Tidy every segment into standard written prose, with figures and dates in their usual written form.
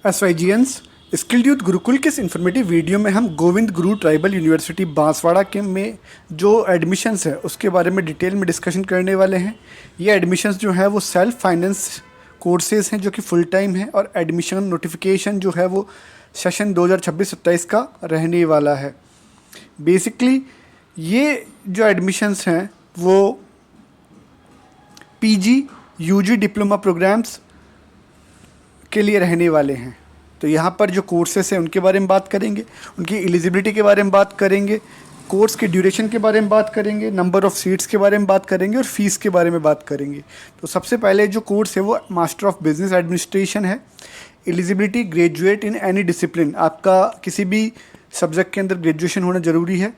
एसवाईजीएंस skilled youth Gurukul के इस informative video में हम गोविंद गुरु ट्राइबल यूनिवर्सिटी बांसवाड़ा के में जो एडमिशन्स है उसके बारे में डिटेल में डिस्कशन करने वाले हैं। ये एडमिशन्स जो है वो सेल्फ फाइनेंस कोर्सेज हैं जो कि फुल टाइम है, और एडमिशन नोटिफिकेशन जो है वो सेशन 2026-27 का रहने वाला है। बेसिकली ये जो एडमिशन्स हैं वो पीजी यूजी डिप्लोमा प्रोग्राम्स के लिए रहने वाले हैं। तो यहाँ पर जो कोर्सेस हैं उनके बारे में बात करेंगे, उनकी एलिजिबिलिटी के बारे में बात करेंगे, कोर्स के ड्यूरेशन के बारे में बात करेंगे, नंबर ऑफ़ सीट्स के बारे में बात करेंगे और फीस के बारे में बात करेंगे। तो सबसे पहले जो कोर्स है वो मास्टर ऑफ बिजनेस एडमिनिस्ट्रेशन है। Eligibility graduate in any discipline, आपका किसी भी सब्जेक्ट के अंदर ग्रेजुएशन होना ज़रूरी है।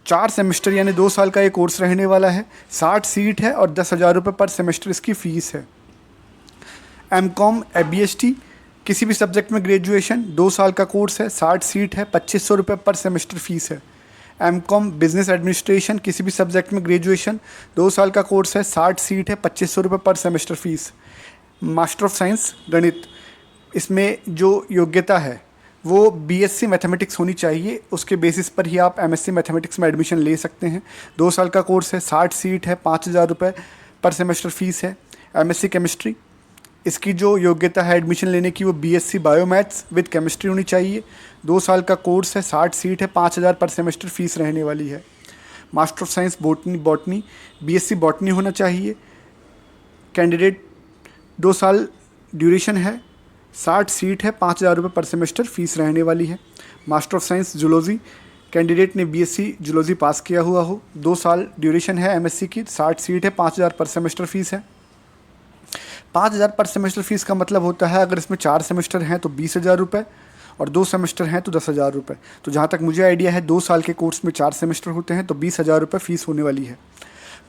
4 सेमेस्टर यानी 2 साल का ये कोर्स रहने वाला है। 60 सीट है और 10,000 रुपये पर सेमेस्टर इसकी फ़ीस है। एमकॉम एबीएसटी किसी भी सब्जेक्ट में ग्रेजुएशन 2 साल का कोर्स है, 60 सीट है, 2500 रुपये पर सेमेस्टर फीस है। एमकॉम बिजनेस एडमिनिस्ट्रेशन किसी भी सब्जेक्ट में ग्रेजुएशन 2 साल का कोर्स है, 60 सीट है, 2500 रुपये पर semester fees. Master of science गणित, इसमें जो योग्यता है वो बीएससी मैथमेटिक्स होनी चाहिए, उसके बेसिस पर ही आप एमएससी मैथमेटिक्स में एडमिशन ले सकते हैं। 2 साल का कोर्स है, 60 सीट है, 5000 रुपये पर सेमेस्टर फीस है। एमएससी केमिस्ट्री, इसकी जो योग्यता है एडमिशन लेने की वो बीएससी बायोमैथ्स विद केमिस्ट्री होनी चाहिए। 2 साल का कोर्स है, 60 सीट है, 5000 पर सेमेस्टर फीस रहने वाली है। Master of science botany BSc botany होना चाहिए। कैंडिडेट 2 साल ड्यूरेशन है, 60 सीट है, 5000 रुपये पर सेमेस्टर फीस रहने वाली है। Master of science zoology, candidate ने बीएससी जूलॉजी पास किया हुआ हो, 2 साल ड्यूरेशन है एमएससी की, 60 सीट है, 5000 पर सेमेस्टर फीस है। 5000 पर सेमेस्टर फीस का मतलब होता है अगर इसमें 4 सेमेस्टर हैं तो 20,000 रुपये और 2 सेमेस्टर हैं तो 10,000 रुपये। तो जहाँ तक मुझे आइडिया है 2 साल के कोर्स में 4 सेमेस्टर होते हैं तो 20,000 रुपये फ़ीस होने वाली है।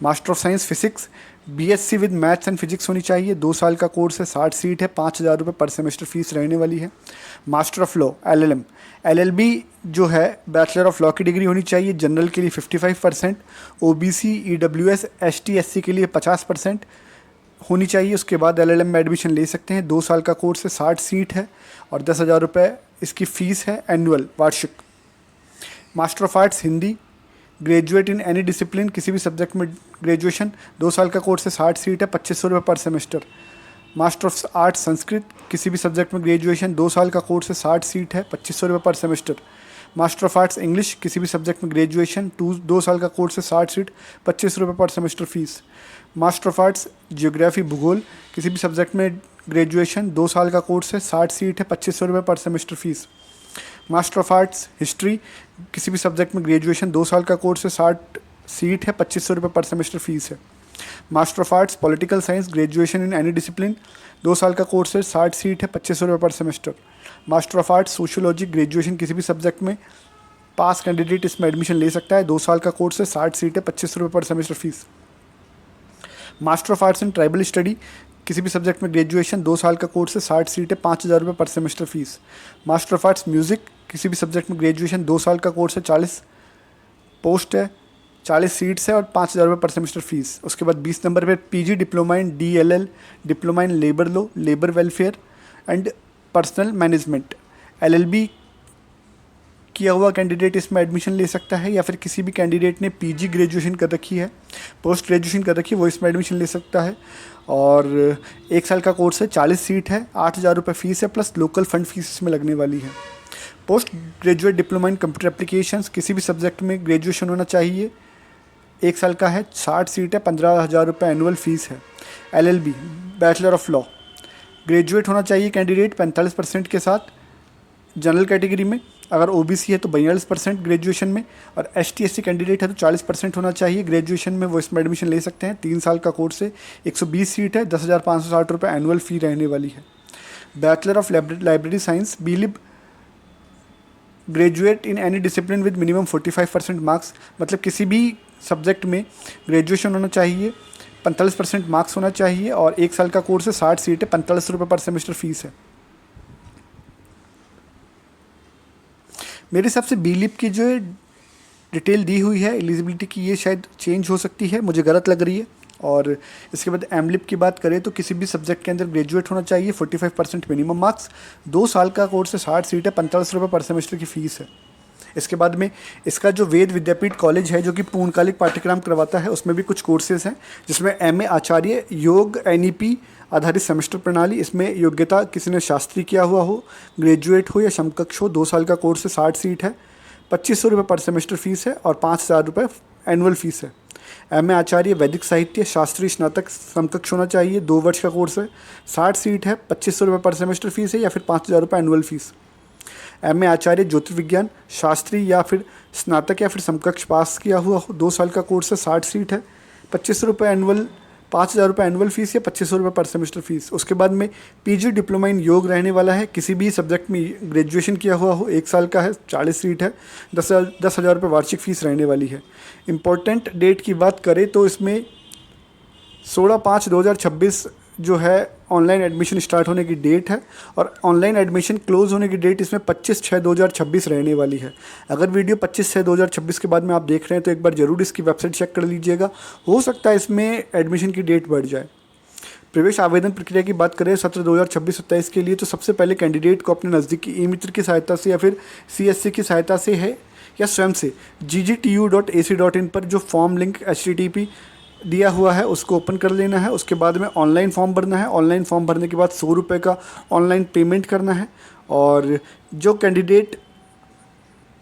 Master of science physics BSc with maths and physics होनी चाहिए। 2 साल का कोर्स है, 60 सीट है, 5000 रुपये पर सेमेस्टर फीस रहने वाली है। Master of law LLM LLB जो है बैचलर ऑफ लॉ की डिग्री होनी चाहिए। जनरल के लिए 55%, ओबीसी ईडब्ल्यूएस एसटी एससी के लिए 50% होनी चाहिए। उसके बाद एलएलएम में एडमिशन ले सकते हैं। 2 साल का कोर्स है, 60 सीट है और 10,000 रुपये इसकी फ़ीस है एनुअल वार्षिक। Master of arts Hindi graduate in any discipline किसी भी सब्जेक्ट में ग्रेजुएशन 2 साल का कोर्स है, 60 सीट है, 2500 रुपये पर semester. Master of arts Sanskrit किसी भी सब्जेक्ट में ग्रेजुएशन 2 साल का कोर्स है, 60 सीट है, 2500 रुपये पर semester. Master of arts English किसी भी सब्जेक्ट में ग्रेजुएशन 2 साल का कोर्स है, 60 सीट, 25 रुपये पर semester fees. Master of arts geography भूगोल किसी भी सब्जेक्ट में ग्रेजुएशन 2 साल का कोर्स है, 60 सीट है, 2500 रुपये पर semester fees. Master of arts history किसी भी सब्जेक्ट में ग्रेजुएशन 2 साल का कोर्स है, 60 सीट है, 2500 रुपये पर सेमेस्टर फीस है। Master of arts political science graduation in any discipline 2 साल का कोर्स है, 60 सीट है, 2500 रुपये पर semester. Master of arts sociology graduation किसी भी सब्जेक्ट में पास कैंडिडेट इसमें एडमिशन ले सकता है। 2 साल का कोर्स है, 60 सीट है, 2500 रुपये पर semester fees. Master of arts in tribal study किसी भी सब्जेक्ट में ग्रेजुएशन 2 साल का कोर्स है, 60 सीट है, 5000 रुपये पर semester fees. Master of arts music किसी भी सब्जेक्ट में ग्रेजुएशन 2 साल का कोर्स है, 40 पोस्ट है, 40 सीट्स है और 5000 रुपये पर सेमेस्टर फीस। उसके बाद 20 नंबर पे PG diploma in DLL diploma in labour law labour welfare and personal management LLB किया हुआ कैंडिडेट इसमें एडमिशन ले सकता है, या फिर किसी भी कैंडिडेट ने पीजी ग्रेजुएशन कर रखी है, पोस्ट ग्रेजुएशन कर रखी है, वो इसमें एडमिशन ले सकता है। और 1 साल का कोर्स है, 40 सीट है, 8000 रुपये फीस है प्लस लोकल फंड फीस इसमें लगने वाली है। Post graduate diploma in computer applications किसी भी सब्जेक्ट में ग्रेजुएशन होना चाहिए, 1 साल का है, 60 सीट है, 15,000 रुपये एनुअल फीस है। LLB bachelor of law graduate होना चाहिए कैंडिडेट 45% के साथ जनरल कैटेगरी में, अगर ओबीसी है तो 42% ग्रेजुएशन में, और एसटी एससी कैंडिडेट है तो 40% होना चाहिए ग्रेजुएशन में, वो इसमें एडमिशन ले सकते हैं। 3 साल का कोर्स है, 120 सीट है, 10,560 रुपये एनुअल फ़ी रहने वाली है। Bachelor of library science BLib graduate in any discipline with minimum 45% marks, मतलब किसी भी सब्जेक्ट में ग्रेजुएशन होना चाहिए, 45% मार्क्स होना चाहिए और 1 साल का कोर्स है, 60 सीट है, 4500 रुपये पर सेमेस्टर फीस है। मेरे हिसाब से बीलिप की जो डिटेल दी हुई है एलिजिबिलिटी की, ये शायद चेंज हो सकती है, मुझे गलत लग रही है, और इसके बाद एमलिप की बात करें तो किसी भी सब्जेक्ट के अंदर ग्रेजुएट होना चाहिए, 45% मिनिमम मार्क्स, 2 साल का कोर्स है, 60 सीट है, 45 रुपये पर सेमेस्टर की फ़ीस है। इसके बाद में इसका जो वेद विद्यापीठ कॉलेज है जो कि पूर्णकालिक पाठ्यक्रम करवाता है, उसमें भी कुछ कोर्सेज हैं जिसमें एमए आचार्य योग एनईपी आधारित सेमेस्टर प्रणाली। इसमें योग्यता किसी ने शास्त्री किया हुआ हो, ग्रेजुएट हो या समकक्ष हो। 2 साल का कोर्स है, 60 सीट है, 2500 रुपये पर सेमेस्टर फीस है और 5000 रुपये एनुअल फीस है। एमए आचार्य वैदिक साहित्य शास्त्री स्नातक समकक्ष होना चाहिए, 2 वर्ष का कोर्स है, 60 सीट है, 2500 रुपये पर सेमेस्टर फीस है या फिर 5000 रुपये एनुअल फीस। एमए आचार्य ज्योतिर्विज्ञान शास्त्री या फिर स्नातक या फिर समकक्ष पास किया हुआ हो, 2 साल का कोर्स है, 60 सीट है, 2500 रुपये एनुअल, 5000 रुपये एनुअल फीस या 2500 रुपये पर सेमेस्टर फीस। उसके बाद में पीजी डिप्लोमा इन योग रहने वाला है, किसी भी सब्जेक्ट में ग्रेजुएशन किया हुआ हो, 1 साल का है, 40 सीट है, 10,000 रुपये वार्षिक फ़ीस रहने वाली है। इम्पोर्टेंट डेट की बात करें तो इसमें 16/5/2026 जो है ऑनलाइन एडमिशन स्टार्ट होने की डेट है और ऑनलाइन एडमिशन क्लोज होने की डेट इसमें 25/6/2026 रहने वाली है। अगर वीडियो 25/6/2026 के बाद में आप देख रहे हैं तो एक बार ज़रूर इसकी वेबसाइट चेक कर लीजिएगा, हो सकता है इसमें एडमिशन की डेट बढ़ जाए। प्रवेश आवेदन प्रक्रिया की बात करें सत्र 2026-27 के लिए, तो सबसे पहले कैंडिडेट को अपने नज़दीकी ई मित्र की सहायता से या फिर CSC की सहायता से है या स्वयं से ggtu.ac.in पर जो फॉर्म लिंक http दिया हुआ है उसको ओपन कर लेना है। उसके बाद में ऑनलाइन फॉर्म भरना है। ऑनलाइन फॉर्म भरने के बाद 100 रुपये का ऑनलाइन पेमेंट करना है। और जो कैंडिडेट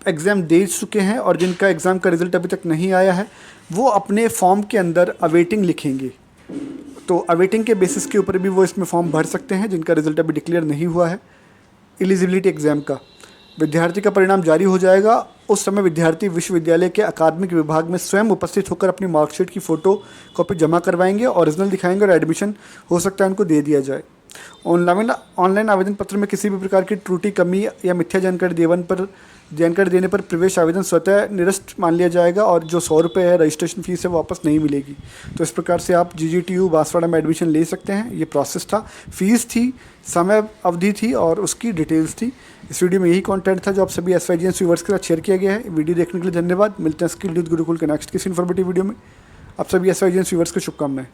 एग्ज़ाम दे चुके हैं और जिनका एग्ज़ाम का रिज़ल्ट अभी तक नहीं आया है वो अपने फॉर्म के अंदर अवेटिंग लिखेंगे, तो अवेटिंग के बेसिस के ऊपर भी वो इसमें फॉर्म भर सकते हैं जिनका रिज़ल्ट अभी डिक्लेयर नहीं हुआ है। एलिजिबिलिटी एग्ज़ाम का विद्यार्थी का परिणाम जारी हो जाएगा, उस समय विद्यार्थी विश्वविद्यालय के अकादमिक विभाग में स्वयं उपस्थित होकर अपनी मार्कशीट की फ़ोटो कॉपी जमा करवाएंगे, ओरिजिनल दिखाएंगे और एडमिशन हो सकता है उनको दे दिया जाए। ऑनलाइन आवेदन पत्र में किसी भी प्रकार की त्रुटि, कमी या मिथ्या जानकारी देने पर प्रवेश आवेदन स्वतः निरस्त मान लिया जाएगा और जो 100 रुपये है रजिस्ट्रेशन फीस है वापस नहीं मिलेगी। तो इस प्रकार से आप GGTU बांसवाड़ा में एडमिशन ले सकते हैं। ये प्रोसेस था, फीस थी, समय अवधि थी और उसकी डिटेल्स थी। इस वीडियो में यही कंटेंट था जो आप सभी SYGNS व्यूअर्स के साथ शेयर किया गया है। वीडियो देखने के लिए धन्यवाद। मिलते हैं स्किल यूथ गुरुकुल के नेक्स्ट किसी इन्फॉर्मेटिव वीडियो में। आप सभी SYGNS व्यूअर्स को शुभकामनाएं।